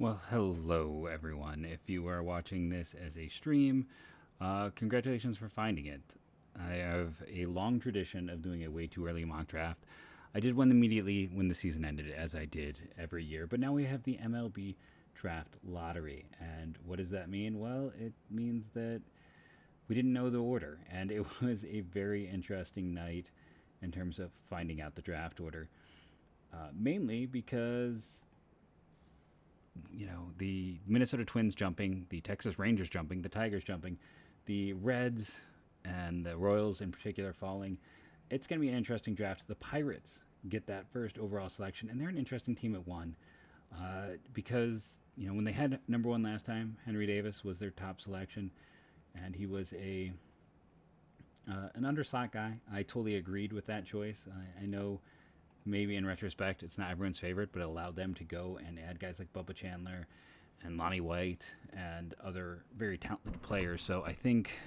Well, hello everyone. If you are watching this as a stream, congratulations for finding it. I have a long tradition of doing a way too early mock draft. I did one immediately when the season ended, as I did every year, but now we have the MLB draft lottery. And what does that mean? Well, it means that we didn't know the order, and it was a very interesting night in terms of finding out the draft order. Mainly because the Minnesota Twins jumping, the Texas Rangers jumping, the Tigers jumping, the Reds and the Royals in particular falling. It's going to be an interesting draft. The Pirates get that first overall selection, and they're an interesting team at one because when they had number one last time, Henry Davis was their top selection, and he was an underslot guy. I totally agreed with that choice. I know maybe in retrospect it's not everyone's favorite, but it allowed them to go and add guys like Bubba Chandler and Lonnie White and other very talented players. So I think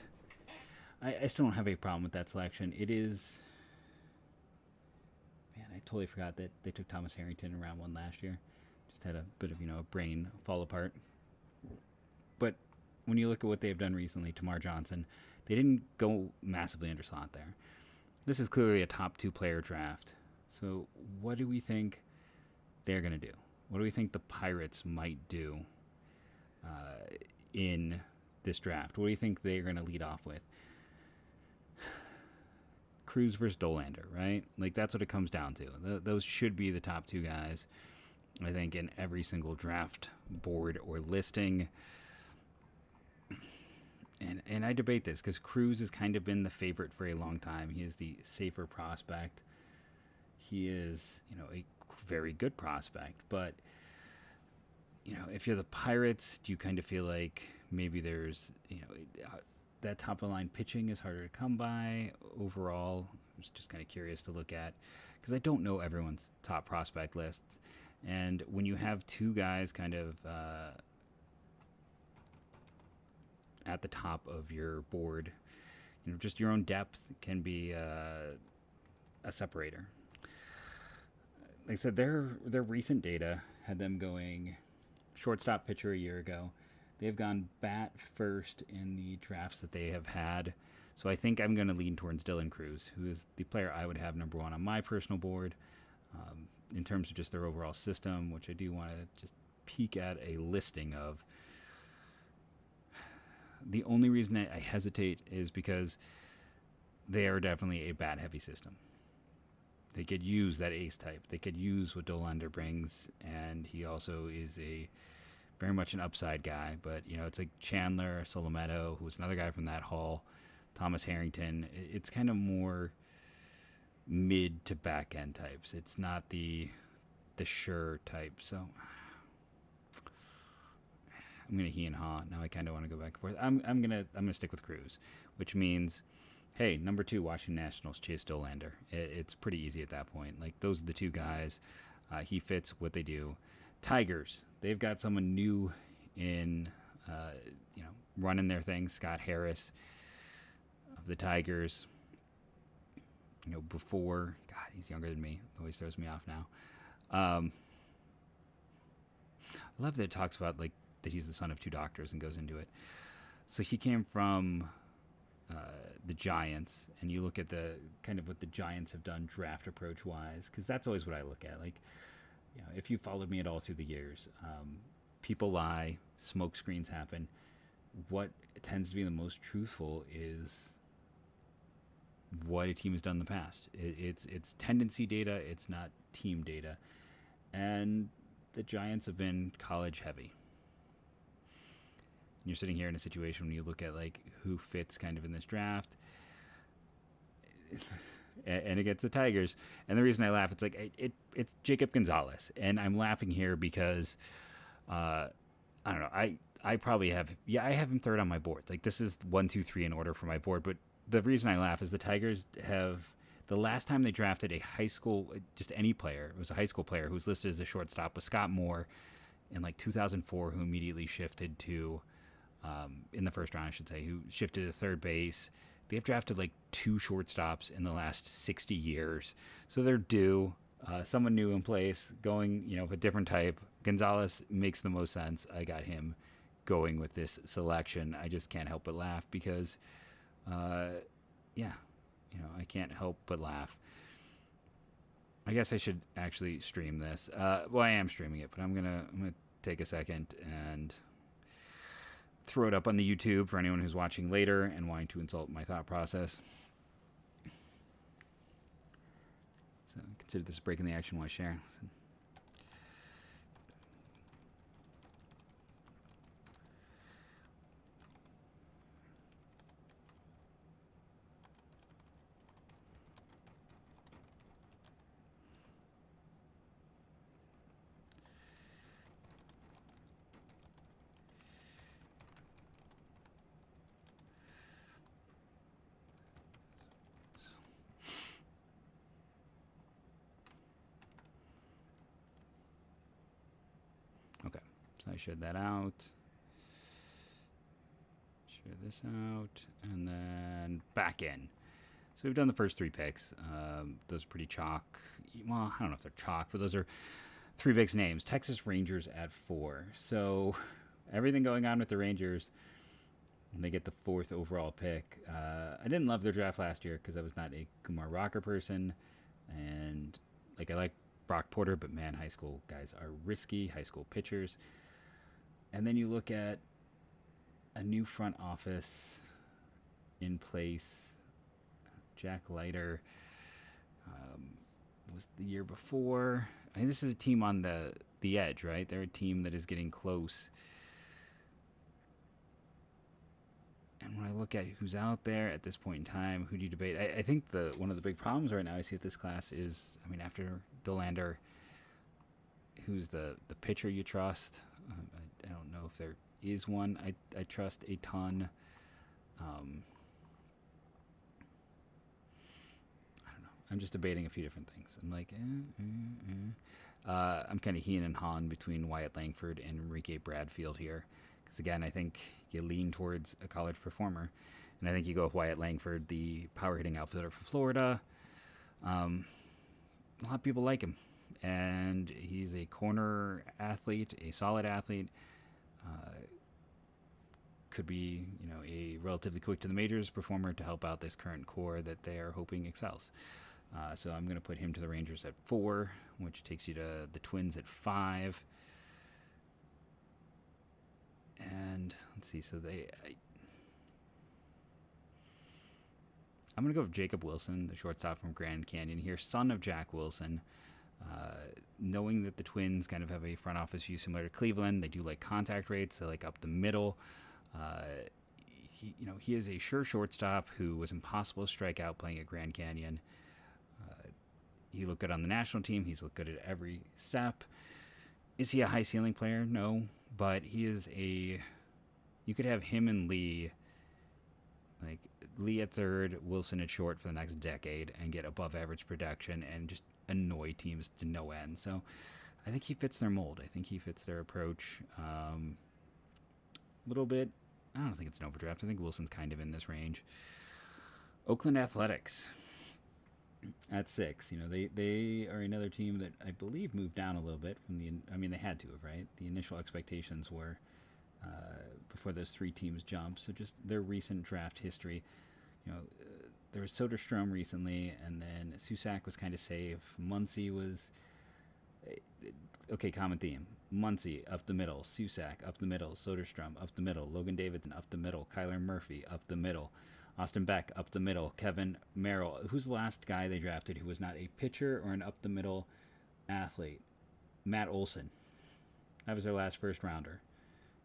I still don't have a problem with that selection. It is, man, I totally forgot that they took Thomas Harrington in round one last year. Just had a bit of a brain fall apart. But when you look at what they've done recently, Tamar Johnson, they didn't go massively underslot there. This is clearly a top two player draft. So what do we think they're going to do? What do we think the Pirates might do in this draft? What do you think they're going to lead off with? Cruz versus Dolander, right? Like, that's what it comes down to. Those should be the top two guys, I think, in every single draft board or listing. And I debate this because Cruz has kind of been the favorite for a long time. He is the safer prospect. He is, a very good prospect. But, if you're the Pirates, do you kind of feel like maybe there's, that top of the line pitching is harder to come by overall? I was just kind of curious to look at because I don't know everyone's top prospect lists. And when you have two guys kind of at the top of your board, just your own depth can be a separator. Like I said, their recent data had them going shortstop pitcher a year ago. They've gone bat first in the drafts that they have had. So I think I'm going to lean towards Dylan Cruz, who is the player I would have number one on my personal board in terms of just their overall system, which I do want to just peek at a listing of. The only reason I hesitate is because they are definitely a bat-heavy system. They could use that ace type. They could use what Dolander brings, and he also is a very much an upside guy. But it's like Chandler, Solometo, who's another guy from that hall, Thomas Harrington. It's kind of more mid to back end types. It's not the sure type. So I'm gonna he and haw. Now I kind of want to go back and forth. I'm gonna stick with Cruz, which means, hey, number two, Washington Nationals, Chase Dolander. It's pretty easy at that point. Like, those are the two guys. He fits what they do. Tigers, they've got someone new in, running their thing. Scott Harris of the Tigers. Before, God, he's younger than me. Always throws me off now. I love that it talks about, like, that he's the son of two doctors and goes into it. So he came from the Giants, and you look at the kind of what the Giants have done draft approach wise, because that's always what I look at. Like, if you followed me at all through the years, people lie, smoke screens happen. What tends to be the most truthful is what a team has done in the past. It's tendency data, it's not team data, and the Giants have been college heavy. You're sitting here in a situation when you look at like who fits kind of in this draft, and it gets the Tigers. And the reason I laugh, it's like it's Jacob Gonzalez, and I'm laughing here because I don't know. I probably have I have him third on my board. Like, this is 1, 2, 3 in order for my board. But the reason I laugh is the Tigers have, the last time they drafted a high school, just any player, it was a high school player who was listed as a shortstop, was Scott Moore in like 2004, who immediately shifted to. In the first round, I should say, who shifted to third base. They've drafted like 2 shortstops in the last 60 years. So they're due. Someone new in place, going, of a different type, Gonzalez makes the most sense. I got him going with this selection. I just can't help but laugh because, yeah, I can't help but laugh. I guess I should actually stream this. Well, I am streaming it, but I'm gonna take a second and throw it up on the YouTube for anyone who's watching later and wanting to insult my thought process. So consider this breaking the action while I share. So, okay, so I shared that out. Share this out, and then back in. So we've done the first 3 picks. Those are pretty chalk. Well, I don't know if they're chalk, but those are 3 big names. Texas Rangers at 4. So everything going on with the Rangers, and they get the 4th overall pick. I didn't love their draft last year because I was not a Kumar Rocker person, and I like Brock Porter, but man, high school guys are risky. High school pitchers, and then you look at a new front office in place. Jack Leiter was the year before. I mean, this is a team on the edge, right? They're a team that is getting close. And when I look at who's out there at this point in time, who do you debate? I think one of the big problems right now I see at this class is, after Dollander, who's the pitcher you trust? I don't know if there is one I trust a ton. I don't know. I'm just debating a few different things. I'm like, I'm kind of heeing and hawing between Wyatt Langford and Enrique Bradfield here. Because, again, I think you lean towards a college performer. And I think you go with Wyatt Langford, the power-hitting outfielder for Florida. A lot of people like him. And he's a corner athlete, a solid athlete. Could be, a relatively quick to the majors performer to help out this current core that they are hoping excels. So I'm going to put him to the Rangers at 4, which takes you to the Twins at 5. And let's see, so I'm going to go with Jacob Wilson, the shortstop from Grand Canyon here, son of Jack Wilson. Knowing that the Twins kind of have a front office view similar to Cleveland, they do like contact rates, they like up the middle. He is a sure shortstop who was impossible to strike out playing at Grand Canyon. He looked good on the national team. He's looked good at every step. Is he a high ceiling player? No, but he is you could have him and Lee, like Lee at third, Wilson at short for the next decade and get above average production and just annoy teams to no end. So I think he fits their mold. I think he fits their approach a little bit. I don't think it's an overdraft. I think Wilson's kind of in this range. Oakland Athletics at 6. They are another team that I believe moved down a little bit from they had to have, right? The initial expectations were before those 3 teams jumped. So just their recent draft history. There was Soderstrom recently, and then Susak was kind of safe. Muncy was okay. Common theme: Muncy up the middle, Susak up the middle, Soderstrom up the middle, Logan Davidson up the middle, Kyler Murphy up the middle, Austin Beck up the middle, Kevin Merrill. Who's the last guy they drafted who was not a pitcher or an up the middle athlete? Matt Olson. That was their last first rounder.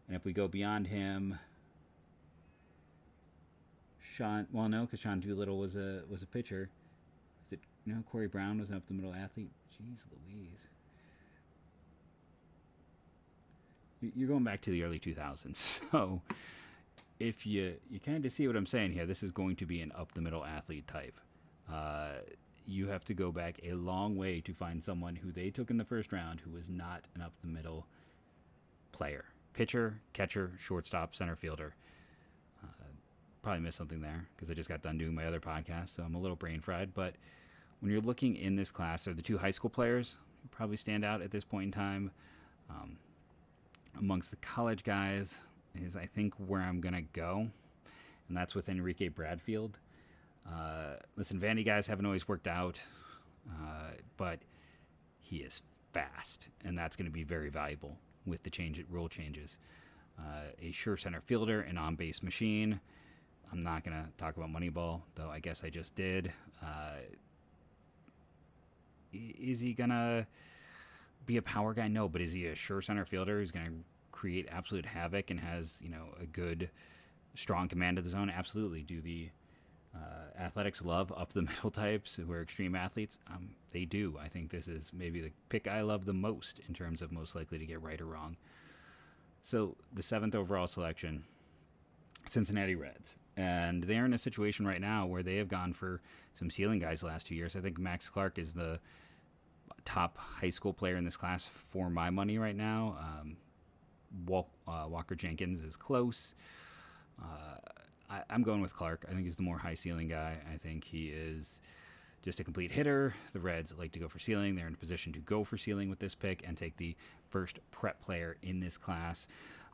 And if we go beyond him, because Sean Doolittle was a pitcher. Is it Corey Brown was an up the middle athlete? Jeez Louise. You're going back to the early 2000s. So if you kind of see what I'm saying here, this is going to be an up the middle athlete type. You have to go back a long way to find someone who they took in the first round who was not an up the middle player. Pitcher, catcher, shortstop, center fielder. Probably missed something there because I just got done doing my other podcast, so I'm a little brain fried. But when you're looking in this class, are the 2 high school players who probably stand out at this point in time. Um, Amongst the college guys is, I think, where I'm going to go, and that's with Enrique Bradfield. Listen, Vandy guys haven't always worked out, but he is fast, and that's going to be very valuable with the rule changes. A sure center fielder, an on-base machine. I'm not going to talk about Moneyball, though I guess I just did. Is he going to be a power guy? No, but is he a sure center fielder who's going to create absolute havoc and has, a good, strong command of the zone? Absolutely. Do the athletics love up the middle types who are extreme athletes? They do. I think this is maybe the pick I love the most in terms of most likely to get right or wrong. So the 7th overall selection, Cincinnati Reds. And they're in a situation right now where they have gone for some ceiling guys the last 2 years. I think Max Clark is the top high school player in this class for my money right now. Walker Jenkins is close. I'm going with Clark. I think he's the more high ceiling guy. I think he is just a complete hitter. The Reds like to go for ceiling. They're in a position to go for ceiling with this pick and take the first prep player in this class.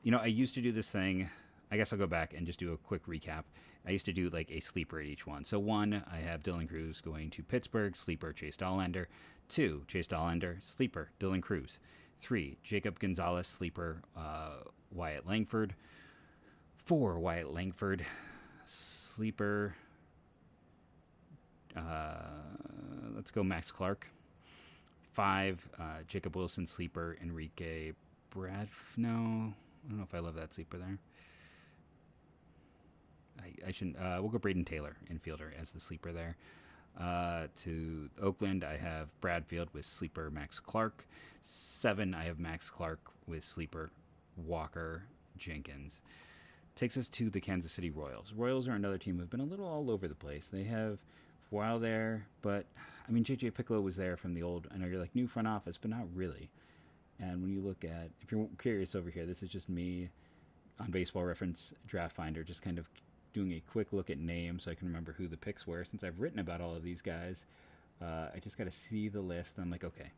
I used to do this thing. I guess I'll go back and just do a quick recap. I used to do like a sleeper at each one. So 1, I have Dylan Cruz going to Pittsburgh, sleeper Chase Dollander. 2, Chase Dollander, sleeper Dylan Cruz. 3, Jacob Gonzalez, sleeper Wyatt Langford. 4, Wyatt Langford, sleeper. Let's go Max Clark. 5, Jacob Wilson, sleeper Enrique No, I don't know if I love that sleeper there. I shouldn't. We'll go Braden Taylor, infielder, as the sleeper there. To Oakland, I have Bradfield with sleeper Max Clark. 7, I have Max Clark with sleeper Walker Jenkins. Takes us to the Kansas City Royals. Royals are another team who've been a little all over the place. They have for a while there, but J.J. Piccolo was there from the old, I know you're like new front office, but not really. And when you look at, if you're curious over here, this is just me on Baseball Reference Draft Finder, just kind of doing a quick look at names so I can remember who the picks were. Since I've written about all of these guys, I just got to see the list. And I'm like, okay,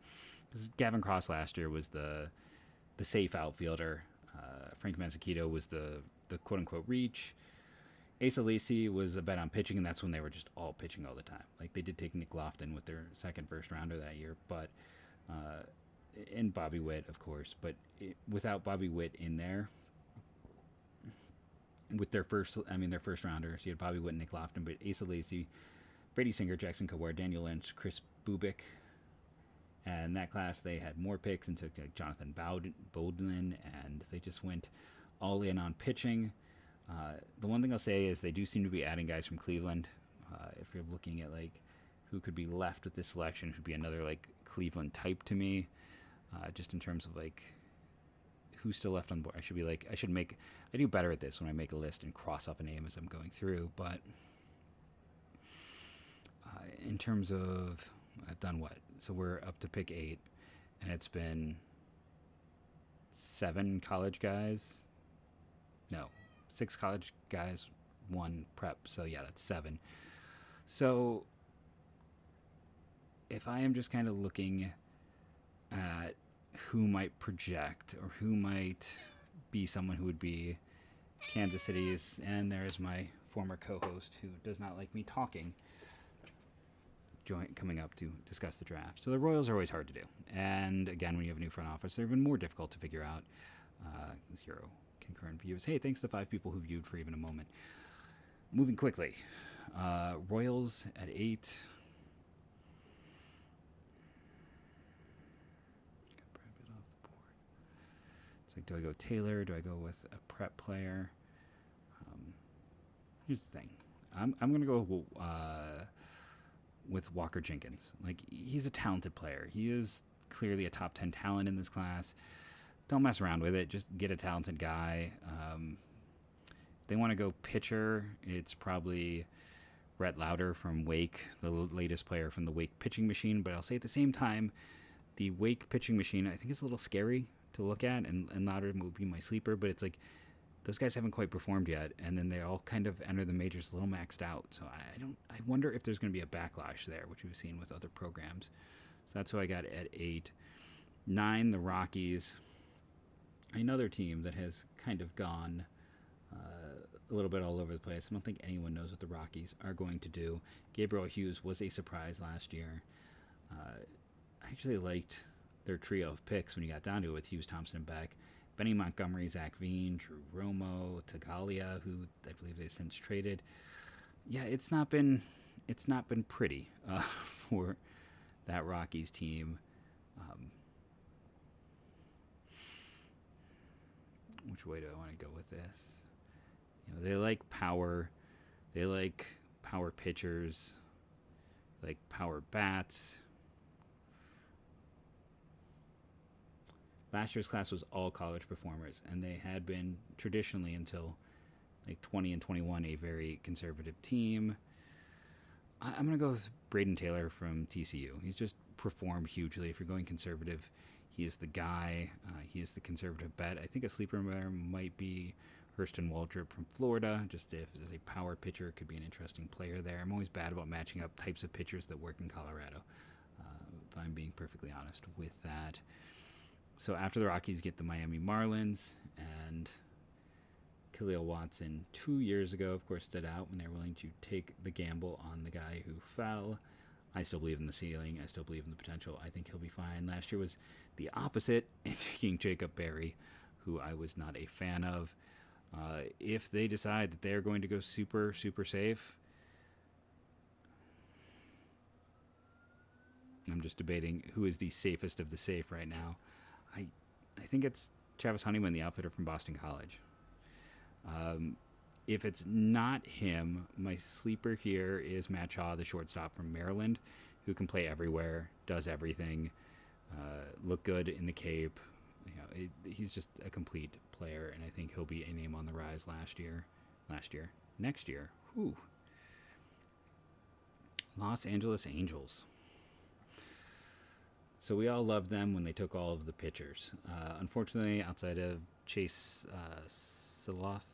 because Gavin Cross last year was the safe outfielder. Frank Mazzucato was the quote-unquote reach. Asa Lacy was a bet on pitching, and that's when they were just all pitching all the time. Like, they did take Nick Lofton with their second first-rounder that year, but and Bobby Witt, of course. But without Bobby Witt in there, with their first rounders, you had Bobby Witt and Nick Lofton, but Asa Lacy, Brady Singer, Jackson Kowar, Daniel Lynch, Chris Bubik. And that class, they had more picks and took Jonathan Bowden, and they just went all in on pitching. The one thing I'll say is they do seem to be adding guys from Cleveland. If you're looking at like who could be left with this selection, who'd be another like Cleveland type to me, just in terms of like who's still left on board. I do better at this when I make a list and cross off a name as I'm going through. But in terms of, I've done what? So we're up to pick 8, and it's been 7 college guys. No, 6 college guys, 1 prep. So yeah, that's 7. So if I am just kind of looking at who might project or who might be someone who would be Kansas City's, and there's my former co-host who does not like me talking, coming up to discuss the draft. So the Royals are always hard to do. And again, when you have a new front office, they're even more difficult to figure out. 0 concurrent views. Hey, thanks to 5 people who viewed for even a moment. Moving quickly. Royals at 8. It's like, do I go Taylor? Do I go with a prep player? Here's the thing. I'm going to go with Walker Jenkins. Like, he's a talented player. He is clearly a top 10 talent in this class. Don't mess around with it. Just get a talented guy. If they want to go pitcher, it's probably Rhett Lauder from Wake, the latest player from the Wake pitching machine. But I'll say at the same time, the Wake pitching machine, I think, is a little scary to look at, and Lauder would be my sleeper. But it's like, those guys haven't quite performed yet, and then they all kind of enter the majors a little maxed out. So I wonder if there's going to be a backlash there, which we've seen with other programs. So that's who I got at 8. 9, the Rockies. Another team that has kind of gone a little bit all over the place. I don't think anyone knows what the Rockies are going to do. Gabriel Hughes was a surprise last year. I actually liked their trio of picks when you got down to it with Hughes, Thompson, and Beck. Benny Montgomery, Zach Veen, Drew Romo, Tagalia, who I believe they've since traded. Yeah, it's not been pretty for that Rockies team. Which way do I want to go with this? They like power. They like power pitchers. Like power bats. Last year's class was all college performers, and they had been traditionally until like 20 and 21 a very conservative team. I'm going to go with Braden Taylor from TCU. He's just performed hugely. If you're going conservative, he is the guy. He is the conservative bet. I think a sleeper there might be Hurston Waldrop from Florida. Just if as a power pitcher, could be an interesting player there. I'm always bad about matching up types of pitchers that work in Colorado, if I'm being perfectly honest with that. So after the Rockies get the Miami Marlins, and Khalil Watson 2 years ago, of course, stood out when they were willing to take the gamble on the guy who fell. I still believe in the ceiling. I still believe in the potential. I think he'll be fine. Last year was the opposite, and taking Jacob Berry, who I was not a fan of. If they decide that they're going to go super, super safe, I'm just debating who is the safest of the safe right now. I think it's Travis Honeyman, the outfitter from Boston College. If it's not him, my sleeper here is Matt Shaw, the shortstop from Maryland, who can play everywhere, does everything, look good in the Cape. He's just a complete player, and I think he'll be a name on the rise next year. Whew. Los Angeles Angels. So we all loved them when they took all of the pitchers. Unfortunately, outside of Chase Siloth,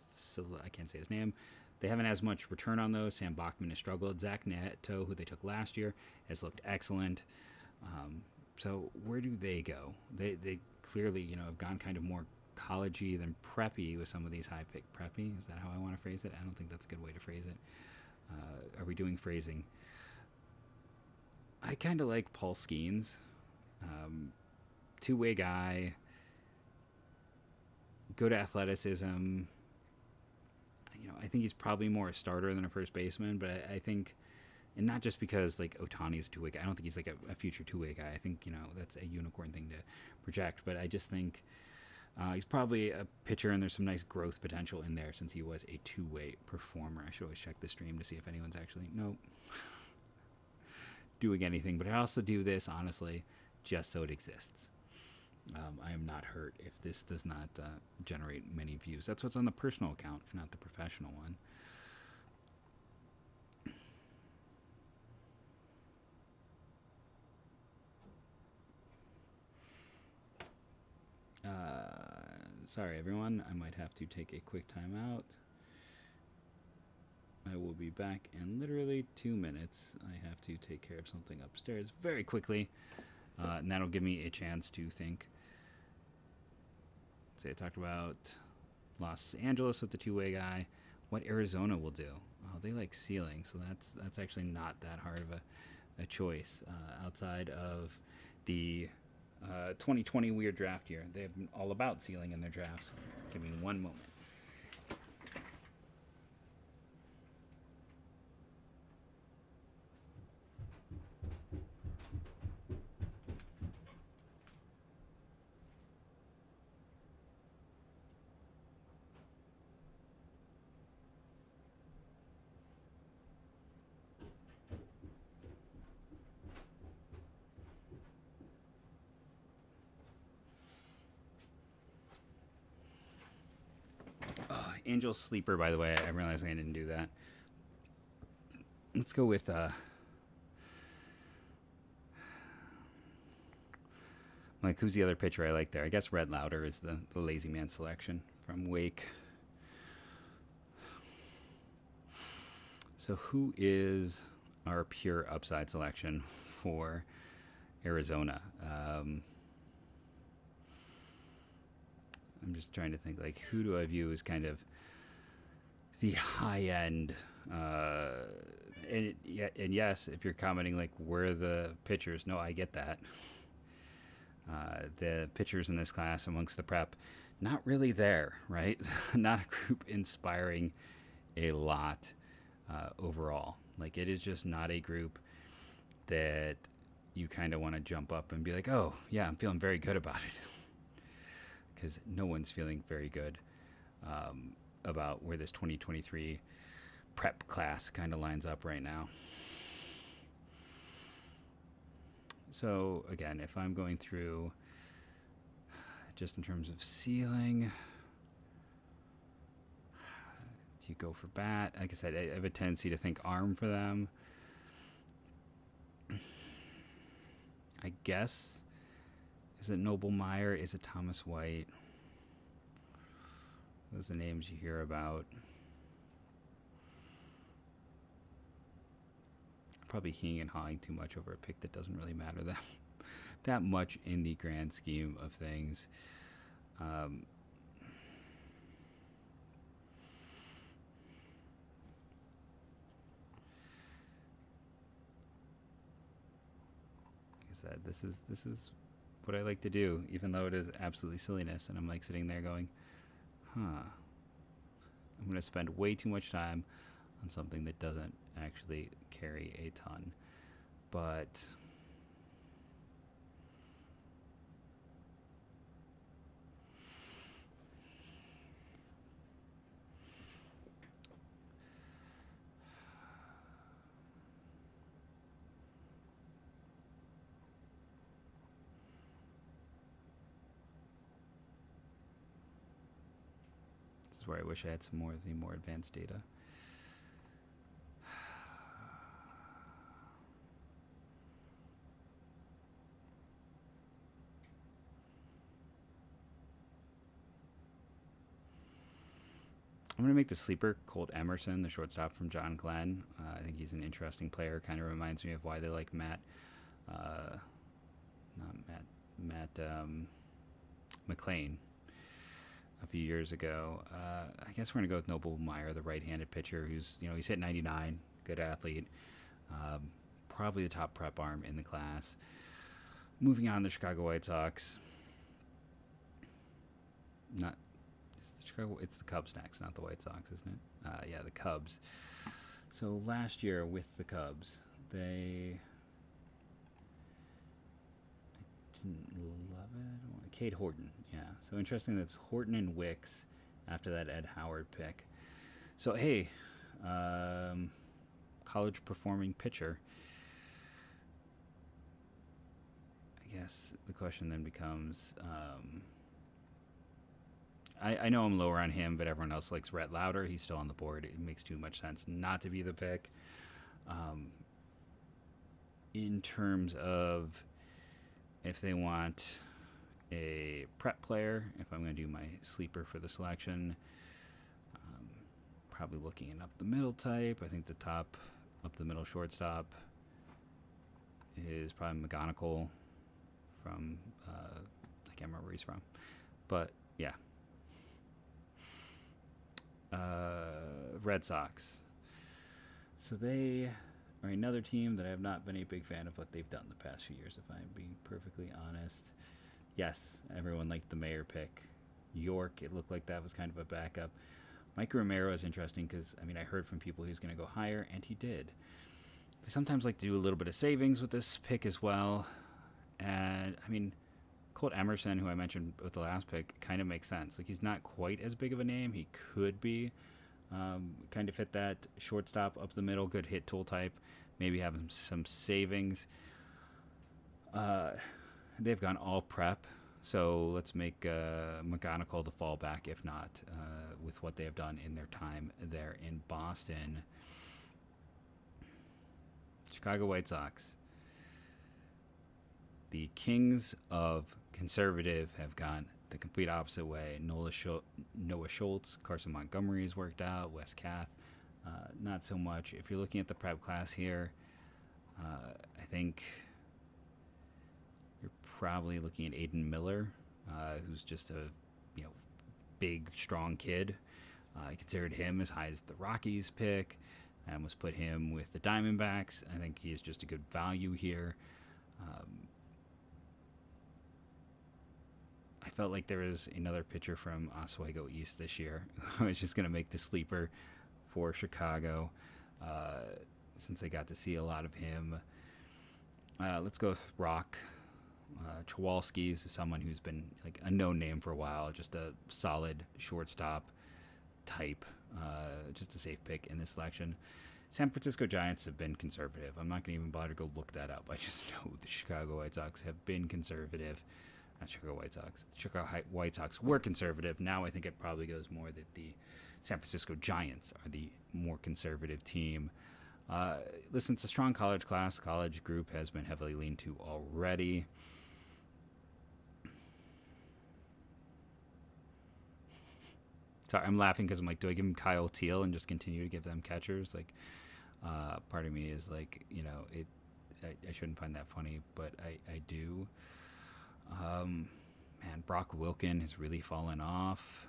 I can't say his name, they haven't as much return on those. Sam Bachman has struggled. Zach Neto, who they took last year, has looked excellent. So where do they go? They clearly, have gone kind of more college-y than preppy with some of these high-pick preppy. Is that how I want to phrase it? I don't think that's a good way to phrase it. Are we doing phrasing? I kind of like Paul Skeens. Two-way guy, good athleticism. I think he's probably more a starter than a first baseman, but I think, and not just because like Ohtani's a two-way guy. I don't think he's like a future two-way guy. I think that's a unicorn thing to project, but I just think he's probably a pitcher, and there's some nice growth potential in there since he was a two-way performer. I should always check the stream to see if anyone's actually doing anything, but I also do this honestly just so it exists. I am not hurt if this does not generate many views. That's what's on the personal account and not the professional one. Sorry, everyone. I might have to take a quick time out. I will be back in literally 2 minutes. I have to take care of something upstairs very quickly. And that'll give me a chance to think. Say I talked about Los Angeles with the two-way guy. What Arizona will do? Oh, they like ceiling, so that's actually not that hard of a choice. Outside of the 2020 weird draft year, they've been all about ceiling in their drafts. Give me one moment. Angel sleeper, by the way. I'm realizing I didn't do that. Let's go with like, who's the other pitcher I like there? I guess Red Lauder is the lazy man selection from Wake. So who is our pure upside selection for Arizona? I'm just trying to think, like, who do I view as kind of the high end? And yes, if you're commenting like where are the pitchers, no, I get that. The pitchers in this class amongst the prep, not really there, right? Not a group inspiring a lot overall. Like, it is just not a group that you kind of want to jump up and be like, oh, yeah, I'm feeling very good about it. Because no one's feeling very good about where this 2023 prep class kind of lines up right now. So, again, if I'm going through just in terms of ceiling, do you go for bat? Like I said, I have a tendency to think arm for them. I guess, is it Noble Meyer? Is it Thomas White? Those are the names you hear about. Probably heeing and hawing too much over a pick that doesn't really matter that much in the grand scheme of things. Like I said, this is what I like to do, even though it is absolutely silliness, and I'm like sitting there going, I'm going to spend way too much time on something that doesn't actually carry a ton. But this is where I wish I had some more of the more advanced data. I'm going to make the sleeper Colt Emerson, the shortstop from John Glenn. I think he's an interesting player. Kind of reminds me of why they like Matt McLean a few years ago. I guess we're going to go with Noble Meyer, the right-handed pitcher who's, he's hit 99, good athlete. Probably the top prep arm in the class. Moving on, the Chicago White Sox. It's the Cubs next, not the White Sox, isn't it? Yeah, the Cubs. So last year with the Cubs, I didn't love it. Cade Horton, yeah. So interesting that's Horton and Wicks after that Ed Howard pick. So, hey, college performing pitcher. I guess the question then becomes... I know I'm lower on him, but everyone else likes Rhett Lauder. He's still on the board. It makes too much sense not to be the pick. In terms of if they want a prep player, if I'm going to do my sleeper for the selection, probably looking at up the middle type. I think the top up the middle shortstop is probably McGonigal from, I can't remember where he's from. But, yeah. Red Sox. So they are another team that I have not been a big fan of what they've done the past few years, if I'm being perfectly honest. Yes, everyone liked the Mayer pick. York, it looked like that was kind of a backup. Mike Romero is interesting because, I heard from people he's going to go higher, and he did. They sometimes like to do a little bit of savings with this pick as well. And, Colt Emerson, who I mentioned with the last pick, kind of makes sense. Like, he's not quite as big of a name. He could be. Kind of fit that shortstop up the middle, good hit tool type. Maybe have some savings. They've gone all prep, so let's make McGonigal the fallback, if not, with what they have done in their time there in Boston. Chicago White Sox. The Kings of Conservative have gone the complete opposite way. Noah Schultz, Carson Montgomery has worked out, Wes Kath, not so much. If you're looking at the prep class here, I think you're probably looking at Aiden Miller, who's just a big, strong kid. I considered him as high as the Rockies pick. I almost put him with the Diamondbacks. I think he is just a good value here. I felt like there was another pitcher from Oswego East this year. I was just going to make the sleeper for Chicago since I got to see a lot of him. Let's go with Rock. Chwalski is someone who's been like a known name for a while, just a solid shortstop type, just a safe pick in this selection. San Francisco Giants have been conservative. I'm not going to even bother to go look that up. I just know the Chicago White Sox have been conservative. Not Chicago White Sox. The Chicago White Sox were conservative. Now I think it probably goes more that the San Francisco Giants are the more conservative team. Listen, it's a strong college class. College group has been heavily leaned to already. Sorry, I'm laughing because I'm like, do I give him Kyle Teal and just continue to give them catchers? Like, part of me is like, I shouldn't find that funny, but I do. Man, Brock Wilken has really fallen off.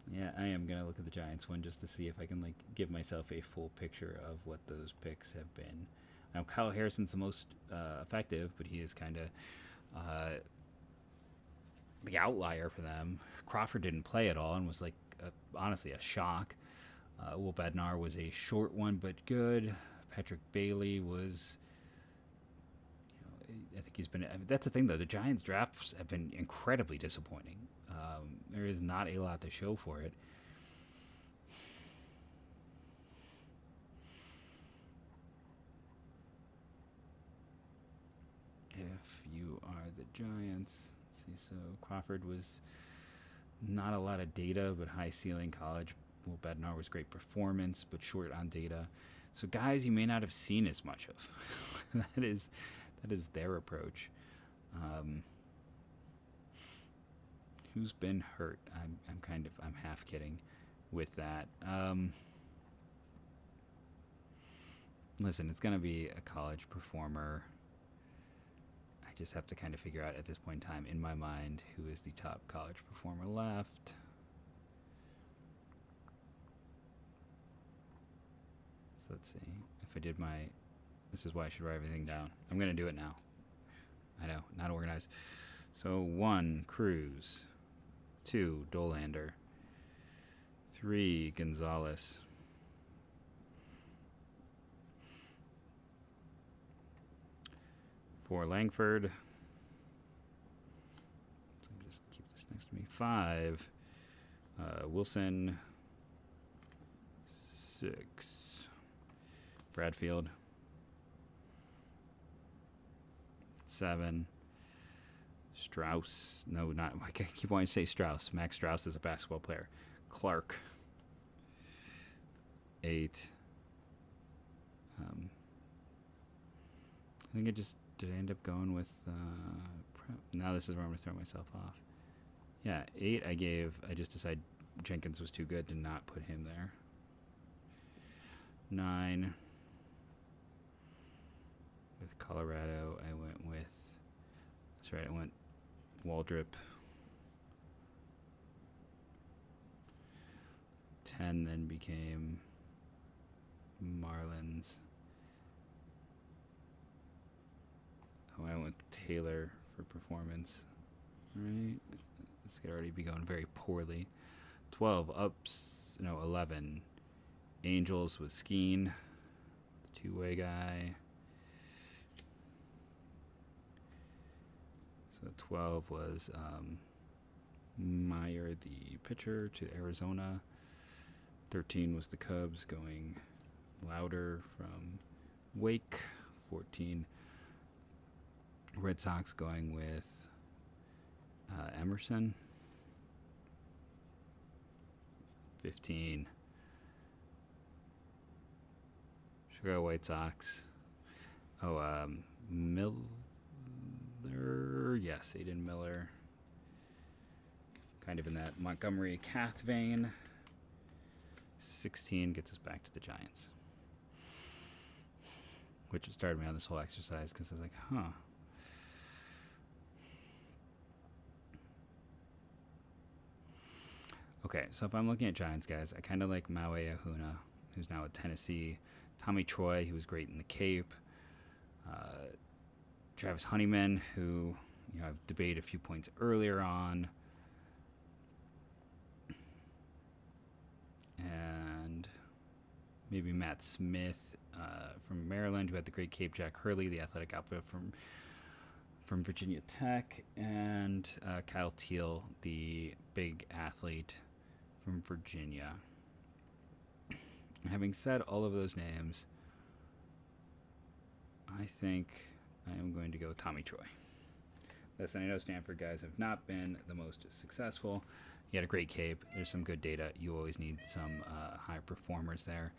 Yeah, I am going to look at the Giants one just to see if I can like give myself a full picture of what those picks have been. Now, Kyle Harrison's the most effective, but he is kind of the outlier for them. Crawford didn't play at all and was like honestly a shock. Will Bednar was a short one but good. Patrick Bailey was, I think he's been. That's the thing though. The Giants drafts have been incredibly disappointing. There is not a lot to show for it. If you are the Giants, let's see. So Crawford was not a lot of data, but high ceiling college. Will Bednar was great performance, but short on data. So guys you may not have seen as much of. that is their approach. Who's been hurt? I'm half kidding with that. Listen, it's gonna be a college performer. I just have to kind of figure out at this point in time in my mind who is the top college performer left. So let's see. If I did this is why I should write everything down. I'm going to do it now. I know, not organized. So 1, Cruz. 2, Dolander. 3, Gonzalez. 4, Langford. So just keep this next to me. 5, Wilson. 6, Bradfield. 7, Strauss. No, not. I keep wanting to say Strauss. Max Strauss is a basketball player. Clark. 8. I think did I end up going with. Now this is where I'm going to throw myself off. Yeah, 8 I just decided Jenkins was too good to not put him there. 9. With Colorado, I went with. That's right, I went Waldrop. 10 then became Marlins. Oh, I went with Taylor for performance. Right? This could already be going very poorly. 12 ups. No, 11. Angels with Skeen, two-way guy. So 12 was Meyer, the pitcher, to Arizona. 13 was the Cubs going Louder from Wake. 14, Red Sox going with Emerson. 15, Chicago White Sox. Miller. Yes, Aiden Miller. Kind of in that Montgomery Kath vein. 16 gets us back to the Giants. Which started me on this whole exercise because I was like, Okay, so if I'm looking at Giants guys, I kind of like Maue Ahuna, who's now at Tennessee. Tommy Troy, who was great in the Cape. Uh, Travis Honeyman, who I've debated a few points earlier on. And maybe Matt Smith from Maryland, who had the great Cape. Jack Hurley, the athletic outfit from Virginia Tech. And Kyle Teal, the big athlete from Virginia. Having said all of those names, I think I am going to go with Tommy Troy. Listen, I know Stanford guys have not been the most successful. He had a great Cape. There's some good data. You always need some high performers there.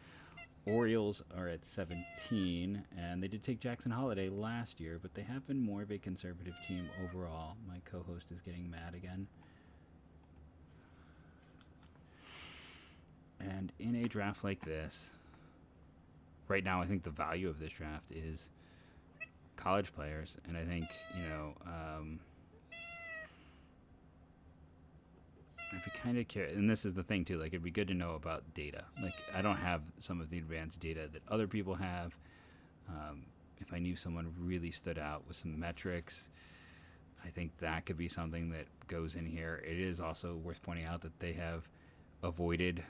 Orioles are at 17, and they did take Jackson Holiday last year, but they have been more of a conservative team overall. My co-host is getting mad again. And in a draft like this, right now I think the value of this draft is college players, and I think, if you kind of care, and this is the thing too, like it'd be good to know about data. Like I don't have some of the advanced data that other people have. If I knew someone really stood out with some metrics, I think that could be something that goes in here. It is also worth pointing out that they have avoided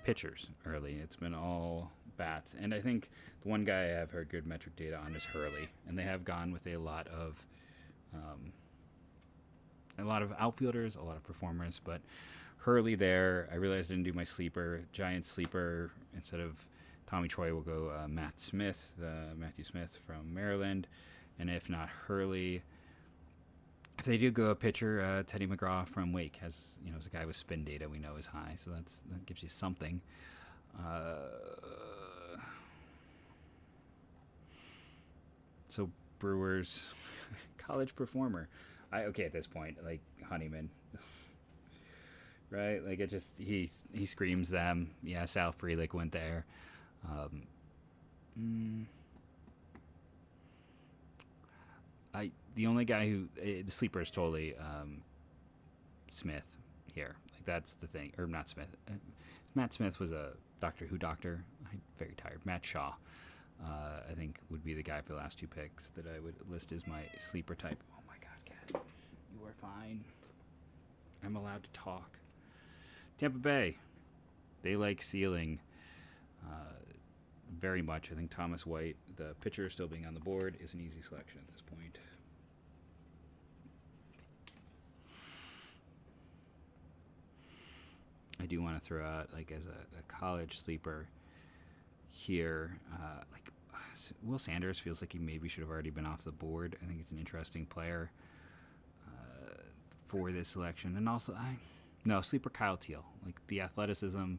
pitchers early. It's been all bats, and I think the one guy I have heard good metric data on is Hurley, and they have gone with a lot of outfielders, a lot of performers, but Hurley there. I realized I didn't do my sleeper, Giant sleeper. Instead of Tommy Troy, we'll go Matthew Smith from Maryland, and if not Hurley, if they do go a pitcher, Teddy McGraw from Wake is a guy with spin data we know is high, so that gives you something. So Brewers, college performer. At this point, like Honeyman, right? Like it just he screams them. Yeah, Sal Frelick went there. The only guy who the sleeper is totally Smith here. Like that's the thing, or not Smith. Matt Smith was a Doctor Who doctor. I'm very tired. Matt Shaw, I think, would be the guy for the last two picks that I would list as my sleeper type. Oh my God, Cat, you are fine. I'm allowed to talk. Tampa Bay, they like ceiling very much. I think Thomas White, the pitcher still being on the board, is an easy selection at this point. I do want to throw out, like, as a college sleeper here, like Will Sanders feels like he maybe should have already been off the board. I think he's an interesting player for this selection. And also, sleeper Kyle Teal. Like, the athleticism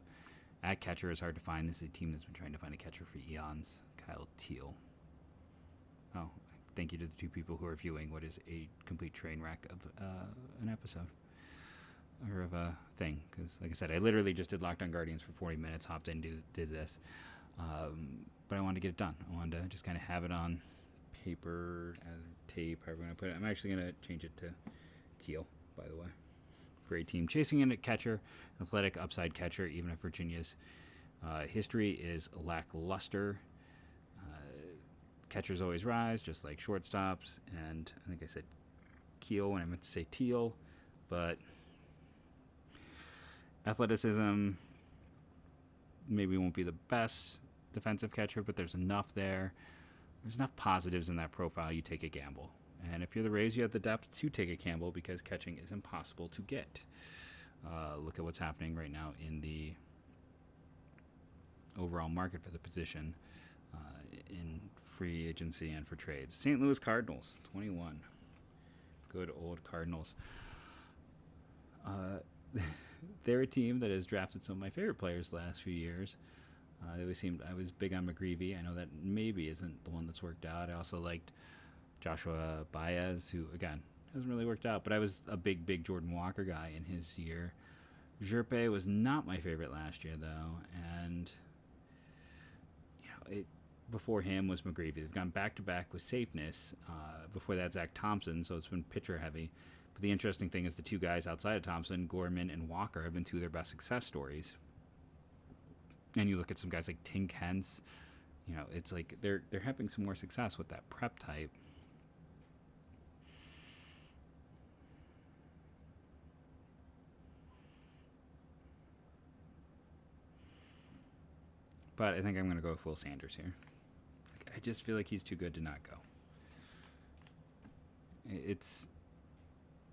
at catcher is hard to find. This is a team that's been trying to find a catcher for eons. Kyle Teal. Oh, thank you to the two people who are viewing what is a complete train wreck of an episode. Or of a thing. Because, like I said, I literally just did Locked On Guardians for 40 minutes, hopped in, did this. But I wanted to get it done. I wanted to just kind of have it on paper, tape, however you want to put it. I'm actually going to change it to Keel, by the way. Great team. Chasing in a catcher, athletic upside catcher, even if Virginia's history is lackluster. Catchers always rise, just like shortstops. And I think I said Keel when I meant to say Teal. But athleticism maybe won't be the best defensive catcher, but there's enough there. There's enough positives in that profile. You take a gamble. And if you're the Rays, you have the depth to take a gamble because catching is impossible to get. Look at what's happening right now in the overall market for the position in free agency and for trades. St. Louis Cardinals, 21. Good old Cardinals. They're a team that has drafted some of my favorite players the last few years. I was big on McGreevy. I know that maybe isn't the one that's worked out. I also liked Joshua Baez, who, again, hasn't really worked out. But I was a big Jordan Walker guy in his year. Jerpe was not my favorite last year, though. And, before him was McGreevy. They've gone back to back with safeness. Before that, Zach Thompson, so it's been pitcher heavy. But the interesting thing is the two guys outside of Thompson, Gorman and Walker, have been two of their best success stories. And you look at some guys like Tink Hence, it's like they're having some more success with that prep type. But I think I'm going to go with Will Sanders here. I just feel like he's too good to not go.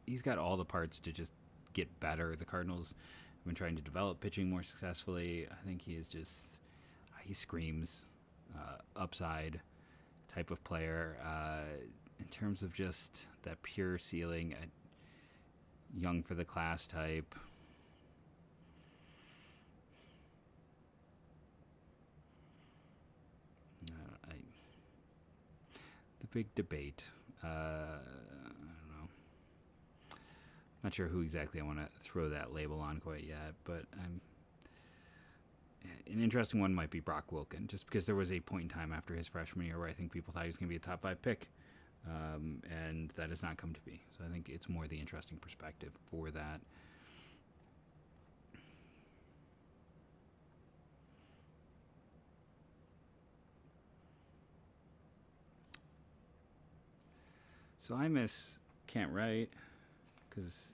He's got all the parts to just get better. The Cardinals have been trying to develop pitching more successfully. I think he screams upside type of player. In terms of just that pure ceiling, young for the class type. The big debate. I don't know. Not sure who exactly I want to throw that label on quite yet, but an interesting one might be Brock Wilken, just because there was a point in time after his freshman year where I think people thought he was going to be a top 5 pick, and that has not come to be. So I think it's more the interesting perspective for that. So I miss Can't Write, because,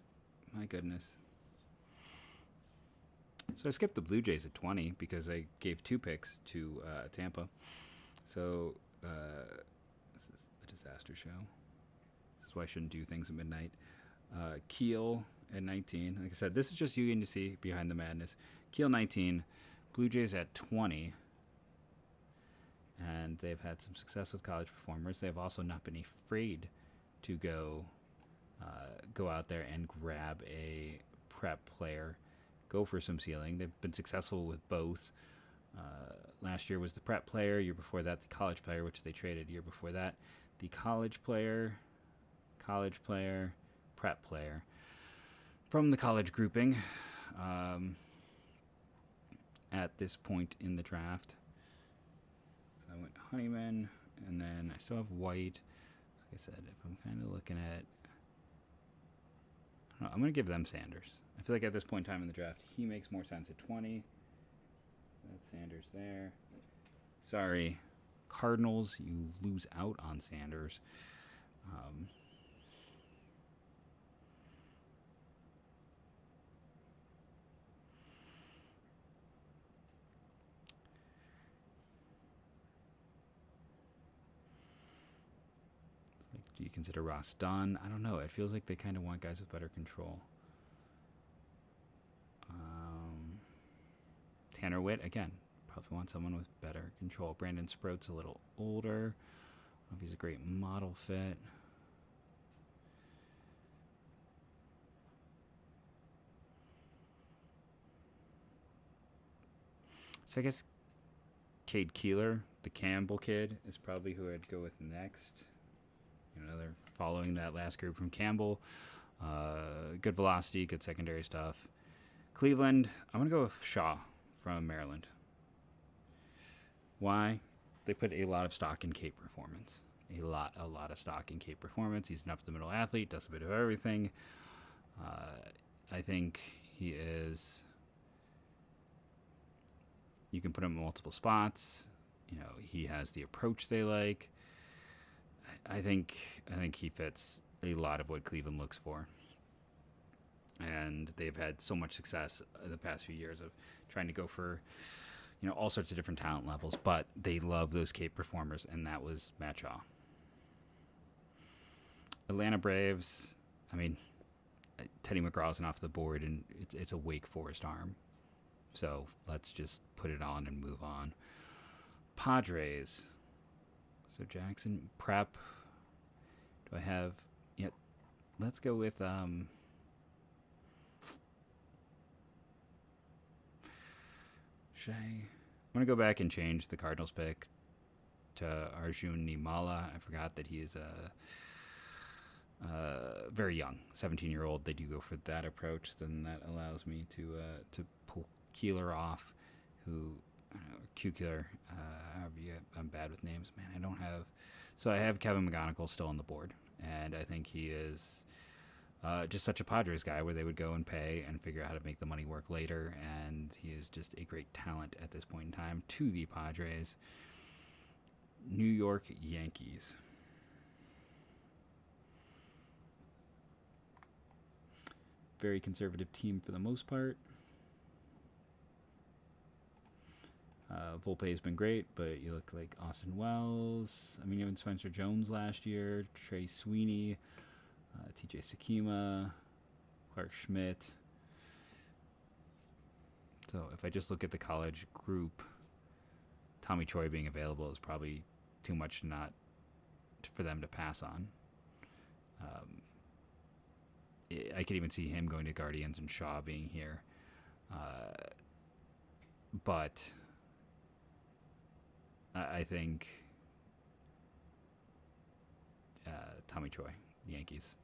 my goodness. So I skipped the Blue Jays at 20 because I gave 2 picks to Tampa. So this is a disaster show. This is why I shouldn't do things at midnight. Keel at 19. Like I said, this is just you getting to see behind the madness. Keel 19, Blue Jays at 20. And they've had some success with college performers. They've also not been afraid to go out there and grab a prep player, go for some ceiling. They've been successful with both. Last year was the prep player. Year before that, the college player, which they traded. Year before that, the college player, prep player from the college grouping at this point in the draft. So I went Honeyman, and then I still have White. Like I said, if I'm kind of looking at, I don't know, I'm going to give them Sanders. I feel like at this point in time in the draft, he makes more sense at 20. So that's Sanders there. Sorry, Cardinals, you lose out on Sanders. Do you consider Ross Dunn? I don't know. It feels like they kind of want guys with better control. Tanner Witt, again, probably want someone with better control. Brandon Sproat's a little older. I don't know if he's a great model fit. So I guess Cade Keeler, the Campbell kid, is probably who I'd go with next. They're following that last group from Campbell. Good velocity, good secondary stuff. Cleveland, I'm going to go with Shaw from Maryland. Why? They put a lot of stock in Cape performance. A lot of stock in Cape performance. He's an up-the-middle athlete, does a bit of everything. I think he is... You can put him in multiple spots. He has the approach they like. I think he fits a lot of what Cleveland looks for. And they've had so much success in the past few years of trying to go for, all sorts of different talent levels. But they love those Cape performers, and that was Matt Shaw. Atlanta Braves, Teddy McGraw's off the board, and it's a Wake Forest arm. So let's just put it on and move on. Padres. So Jackson, prep. Do I have... Yeah, let's go with... I'm going to go back and change the Cardinals pick to Arjun Nimala. I forgot that he is very young, 17-year-old. They do go for that approach. Then that allows me to pull Keeler off, who Cucular. I'm bad with names, man. I don't have. So I have Kevin McGonigal still on the board, and I think he is just such a Padres guy where they would go and pay and figure out how to make the money work later, and he is just a great talent at this point in time to the Padres. New York Yankees. Very conservative team for the most part. Volpe has been great, but you look like Austin Wells. I mean, even Spencer Jones last year, Trey Sweeney, TJ Sakima, Clark Schmidt. So if I just look at the college group, Tommy Choi being available is probably too much not for them to pass on. I could even see him going to Guardians and Shaw being here. But I think Tommy Choi, the Yankees,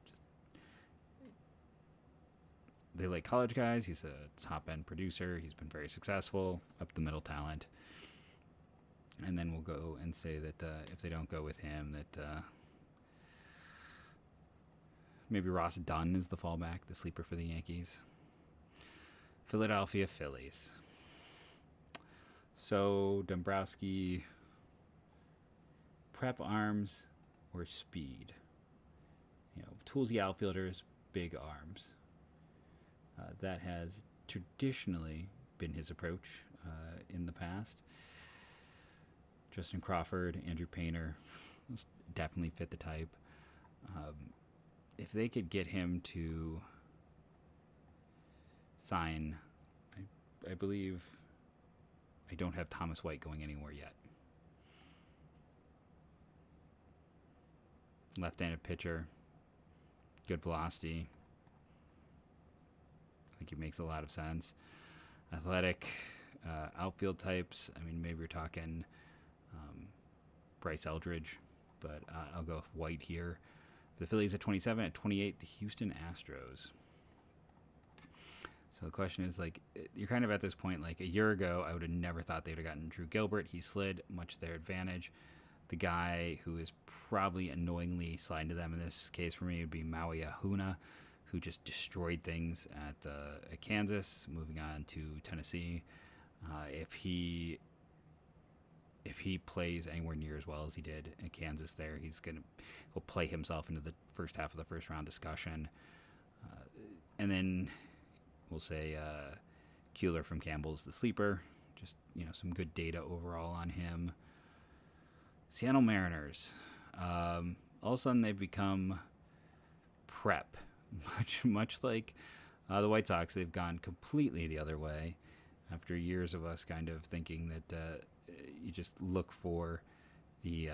they like college guys. He's a top-end producer. He's been very successful, up-the-middle talent. And then we'll go and say that if they don't go with him, that maybe Ross Dunn is the fallback, the sleeper for the Yankees. Philadelphia Phillies. So Dombrowski, prep arms or speed? You know, toolsy outfielders, big arms. That has traditionally been his approach in the past. Justin Crawford, Andrew Painter definitely fit the type. If they could get him to sign, I believe I don't have Thomas White going anywhere yet. Left-handed pitcher, good velocity. I think he makes a lot of sense. Athletic, outfield types. I mean, maybe we're talking Bryce Eldridge, but I'll go with White here. The Phillies at 27, at 28, the Houston Astros. So the question is, like, you're kind of at this point, like a year ago, I would have never thought they would have gotten Drew Gilbert. He slid, much to their advantage. The guy who is probably annoyingly sliding to them in this case for me would be Maui Ahuna, who just destroyed things at Kansas, moving on to Tennessee. If he plays anywhere near as well as he did in Kansas there, he'll play himself into the first half of the first round discussion. And then we'll say Keeler from Campbell's the sleeper. Just, some good data overall on him. Seattle Mariners. All of a sudden they've become prep. Much like the White Sox, they've gone completely the other way after years of us kind of thinking that you just look for the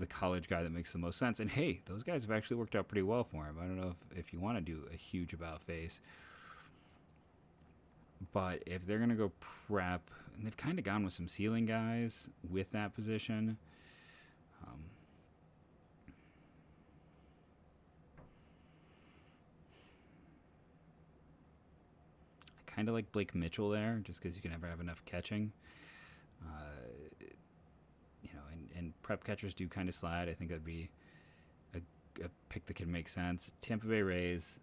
college guy that makes the most sense. And hey, those guys have actually worked out pretty well for him. I don't know if you want to do a huge about face, but if they're going to go prep, and they've kind of gone with some ceiling guys with that position. I kind of like Blake Mitchell there, just because you can never have enough catching. And prep catchers do kind of slide. I think that'd be a pick that could make sense. Tampa Bay Rays.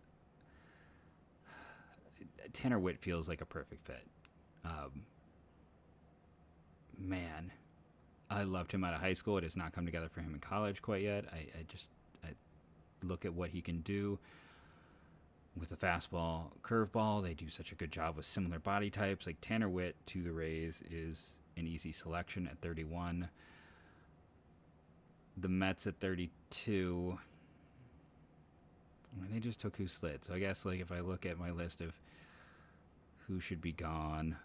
Tanner Witt feels like a perfect fit. Man, I loved him out of high school. It has not come together for him in college quite yet. I look at what he can do with the fastball, curveball. They do such a good job with similar body types. Like Tanner Witt to the Rays is an easy selection at 31. The Mets at 32. They just took who slid. So I guess like if I look at my list of who should be gone,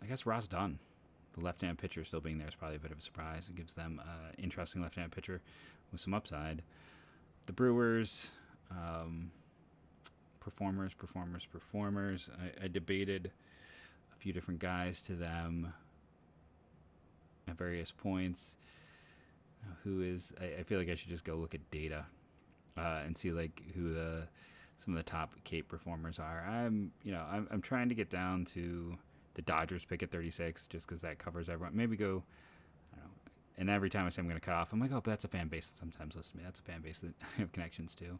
I guess Ross Dunn, the left-handed pitcher, still being there is probably a bit of a surprise. It gives them an interesting left-handed pitcher with some upside. The Brewers, performers. I debated a few different guys to them at various points. I feel like I should just go look at data and see like who some of the top Cape performers are. I'm trying to get down to the Dodgers pick at 36 just because that covers everyone. Maybe go, I don't know. And every time I say I'm going to cut off, I'm like, oh, but that's a fan base that sometimes listens to me. That's a fan base that I have connections to.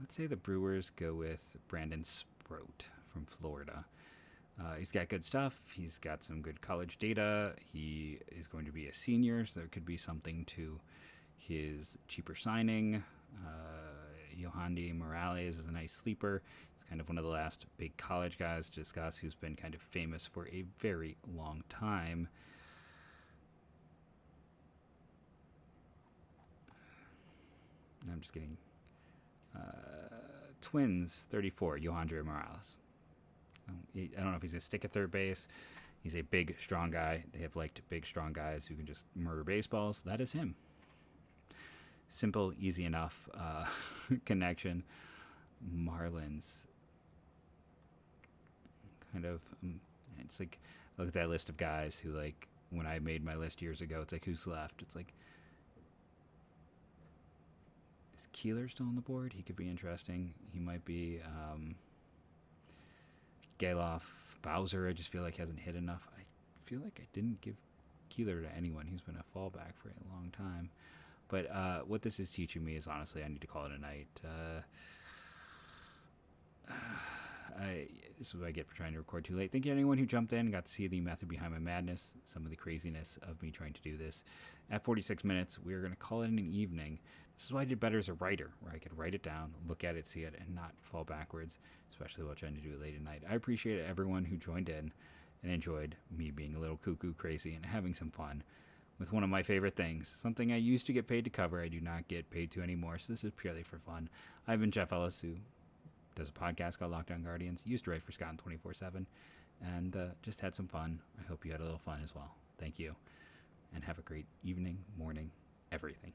Let's say the Brewers go with Brandon Sproat from Florida. He's got good stuff. He's got some good college data. He is going to be a senior, so there could be something to his cheaper signing. Yohandy Morales is a nice sleeper. He's kind of one of the last big college guys to discuss who's been kind of famous for a very long time. I'm just kidding. Twins, 34, Yohandry Morales. I don't know if he's going to stick at third base. He's a big, strong guy. They have liked big, strong guys who can just murder baseballs. That is him. Simple, easy enough connection. Marlins. Kind of, it's like, look at that list of guys who, like, when I made my list years ago, it's like, who's left? It's like, is Keeler still on the board? He could be interesting. He might be Galoff, Bowser. I just feel like hasn't hit enough. I feel like I didn't give Keeler to anyone. He's been a fallback for a long time. But what this is teaching me is honestly I need to call it a night. This is what I get for trying to record too late. Thank you to anyone who jumped in and got to see the method behind my madness, some of the craziness of me trying to do this. At 46 minutes, we're going to call it an evening. This is why I did better as a writer, where I could write it down, look at it, see it, and not fall backwards, especially while trying to do it late at night. I appreciate everyone who joined in and enjoyed me being a little cuckoo crazy and having some fun with one of my favorite things, something I used to get paid to cover. I do not get paid to anymore, so this is purely for fun. I've been Jeff Ellis, who does a podcast called Lockdown Guardians, used to write for Scott in 24/7, and just had some fun. I hope you had a little fun as well. Thank you, and have a great evening, morning, everything.